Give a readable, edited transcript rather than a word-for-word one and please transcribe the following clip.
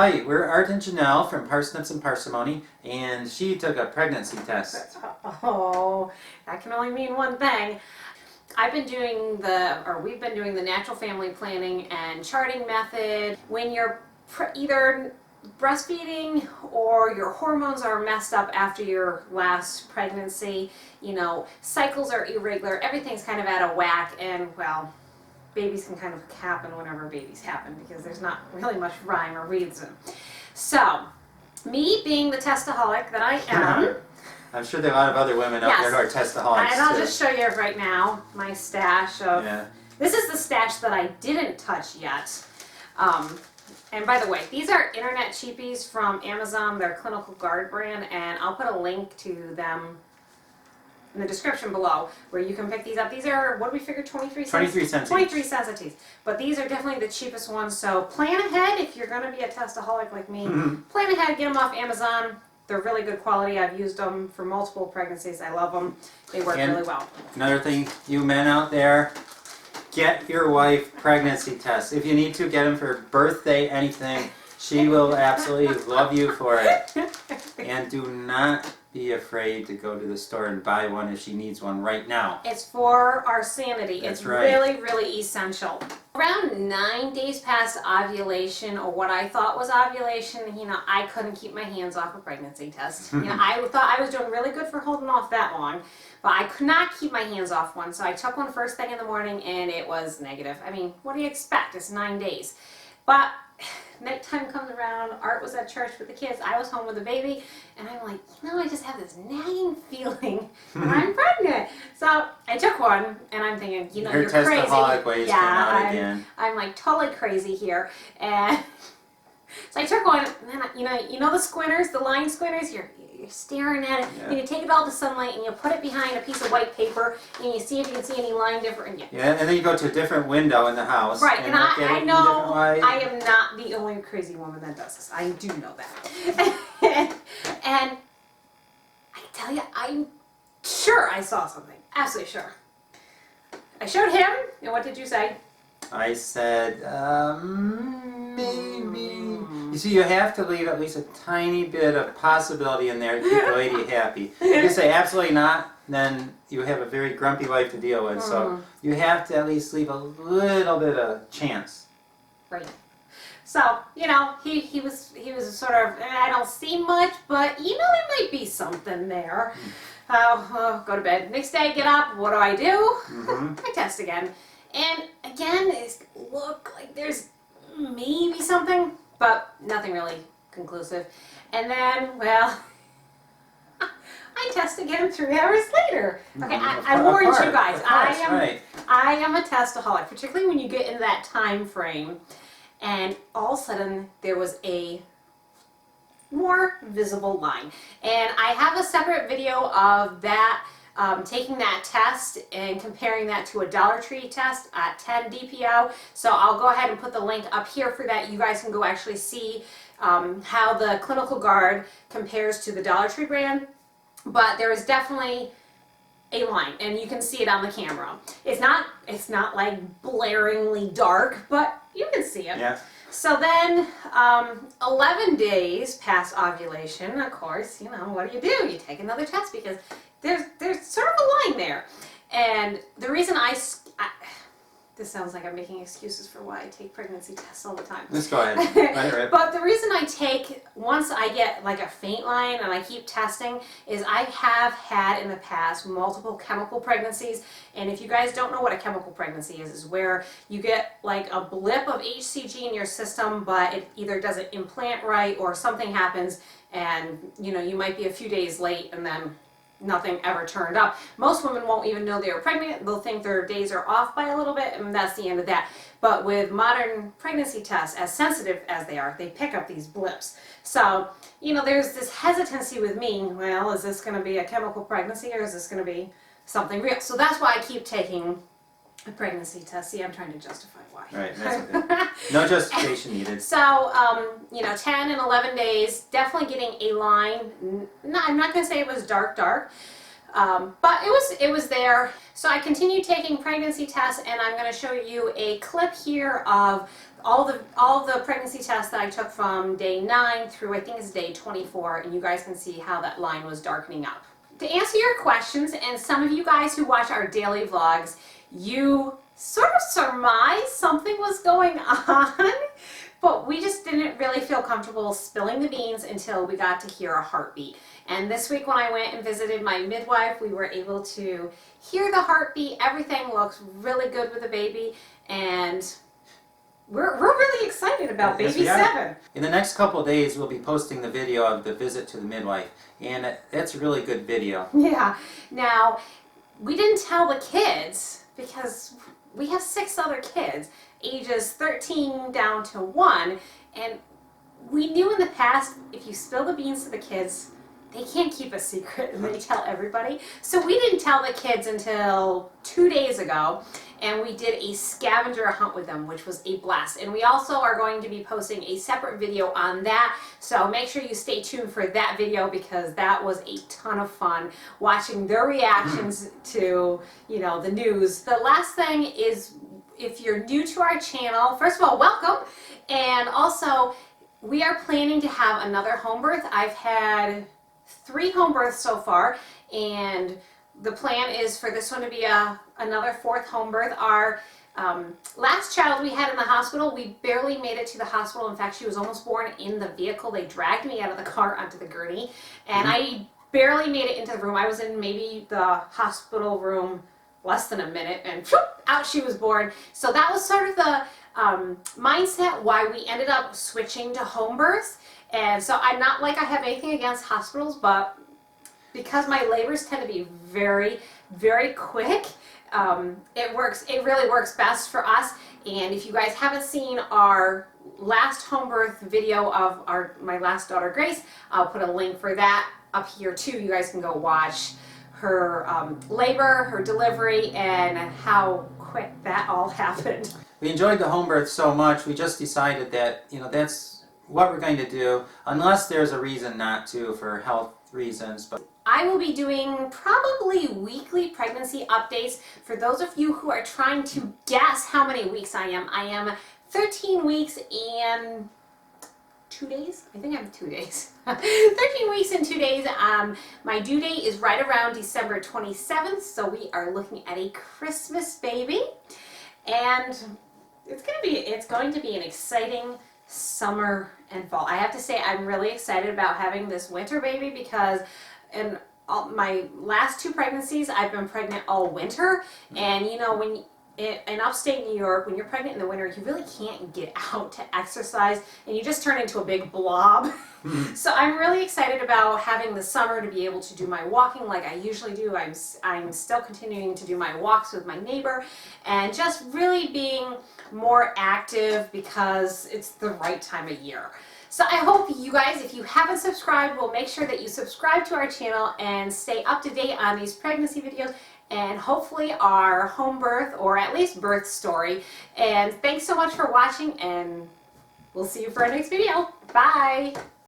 Hi, we're Art and Janelle from Parsnips and Parsimony, and she took a pregnancy test. Oh, that can only mean one thing. We've been doing the natural family planning and charting method. When you're either breastfeeding or your hormones are messed up after your last pregnancy, cycles are irregular, everything's kind of out of whack, and well, babies can kind of happen whenever babies happen because there's not really much rhyme or reason. So, me being the testaholic that I am, I'm sure there are a lot of other women out there who are testaholics and I'll too. just show you right now my stash of. Yeah. This is the stash that I didn't touch yet. And by the way, these are internet cheapies from Amazon. They're Clinical Guard brand, and I'll put a link to them in the description below where you can pick these up. These are, what do we figure, 23 cents? 23 cents 23 cents a piece. But these are definitely the cheapest ones, so plan ahead if you're going to be a testaholic like me. Plan ahead, get them off Amazon. They're really good quality. I've used them for multiple pregnancies. I love them. They work really well. Another thing, you men out there, get your wife pregnancy tests. If you need to, get them for birthday, anything. She will absolutely love you for it. And do not be afraid to go to the store and buy one if she needs one right now. It's for our sanity. That's it's right. really, really essential. Around 9 days past ovulation, or what I thought was ovulation, I couldn't keep my hands off a pregnancy test. I thought I was doing really good for holding off that long, but I could not keep my hands off one. So I took one first thing in the morning, and it was negative. I mean, what do you expect? It's 9 days. But nighttime comes around, Art was at church with the kids, I was home with the baby, and I'm like, I just have this nagging feeling that I'm pregnant. So I took one, and I'm thinking, you're crazy. Testaholic ways came out again. I'm like totally crazy here. And so I took one, and then, the squinters, the line squinters, you're staring at it, and you take it all to sunlight, and you put it behind a piece of white paper, and you see if you can see any line difference. Yeah, and then you go to a different window in the house. Right, and I know I am am not the only crazy woman that does this. I do know that. And I tell you, I'm sure I saw something. Absolutely sure. I showed him, and what did you say? I said, maybe. You see, you have to leave at least a tiny bit of possibility in there to keep the lady happy. If you say absolutely not, then you have a very grumpy wife to deal with. So you have to at least leave a little bit of chance. Right. So, he was sort of, I don't see much, but there might be something there. Go to bed. Next day, get up. What do? I test again. And again, it look like there's maybe something, but nothing really conclusive. And then, well, I test again 3 hours later. Okay, I warned you guys. I am a testaholic, particularly when you get in that time frame. And all of a sudden, there was a more visible line. And I have a separate video of that, taking that test and comparing that to a Dollar Tree test at 10 DPO. So I'll go ahead and put the link up here for that. You guys can go actually see how the Clinical Guard compares to the Dollar Tree brand. But there is definitely a line, and you can see it on the camera. It's not like blaringly dark, but you can see it. Yeah. So then, 11 days past ovulation, of course, what do? You take another test because there's sort of a line there. And the reason this sounds like I'm making excuses for why I take pregnancy tests all the time. Let's go ahead. But the reason I take, once I get like a faint line and I keep testing, is I have had in the past multiple chemical pregnancies. And if you guys don't know what a chemical pregnancy is where you get like a blip of HCG in your system, but it either doesn't implant right or something happens, and you might be a few days late, and then nothing ever turned up. Most women won't even know they were pregnant. They'll think their days are off by a little bit, and that's the end of that. But with modern pregnancy tests, as sensitive as they are, they pick up these blips. So, there's this hesitancy with me, well, is this going to be a chemical pregnancy, or is this going to be something real? So that's why I keep taking a pregnancy test. See, I'm trying to justify why. Right, that's okay. No justification needed. So, 10 and 11 days, definitely getting a line. I'm not going to say it was dark, but it was there. So I continued taking pregnancy tests, and I'm going to show you a clip here of all the pregnancy tests that I took from day 9 through I think it's day 24, and you guys can see how that line was darkening up. To answer your questions, and some of you guys who watch our daily vlogs, you sort of surmised something was going on, but we just didn't really feel comfortable spilling the beans until we got to hear a heartbeat. And this week when I went and visited my midwife, we were able to hear the heartbeat. Everything looks really good with the baby, and we're really excited about Yes, baby we are. 7. In the next couple of days, we'll be posting the video of the visit to the midwife, and that's a really good video. Yeah. Now, we didn't tell the kids because we have 6 other kids, ages 13 down to 1, and we knew in the past if you spill the beans to the kids, they can't keep a secret and they tell everybody. So we didn't tell the kids until 2 days ago, and we did a scavenger hunt with them, which was a blast. And we also are going to be posting a separate video on that, so make sure you stay tuned for that video because that was a ton of fun watching their reactions to, you know, the news. The last thing is, if you're new to our channel, first of all, welcome, and also we are planning to have another home birth. I've had 3 home births so far, and the plan is for this one to be another 4th home birth. Our last child we had in the hospital, we barely made it to the hospital. In fact, she was almost born in the vehicle. They dragged me out of the car onto the gurney, and I barely made it into the room. I was in maybe the hospital room less than a minute, and whoop, out she was born. So that was sort of the mindset why we ended up switching to home birth. And so I'm not like I have anything against hospitals, but because my labors tend to be very, very quick, it really works best for us. And if you guys haven't seen our last home birth video of my last daughter Grace, I'll put a link for that up here too. You guys can go watch her labor, her delivery, and how quick that all happened. We enjoyed the home birth so much, we just decided that, you know, that's what we're going to do, unless there's a reason not to for health reasons. But I will be doing probably weekly pregnancy updates for those of you who are trying to guess how many weeks I am. I am 13 weeks and 2 days? I think I'm 2 days. 13 weeks and 2 days. My due date is right around December 27th, so we are looking at a Christmas baby. And it's going to be an exciting summer and fall. I have to say I'm really excited about having this winter baby because in my last 2 pregnancies I've been pregnant all winter, and you know, when in upstate New York, when you're pregnant in the winter, you really can't get out to exercise and you just turn into a big blob. So I'm really excited about having the summer to be able to do my walking like I usually do. I'm still continuing to do my walks with my neighbor and just really being more active because it's the right time of year. So I hope you guys, if you haven't subscribed, will make sure that you subscribe to our channel and stay up to date on these pregnancy videos and hopefully our home birth or at least birth story. And thanks so much for watching, and we'll see you for our next video. Bye!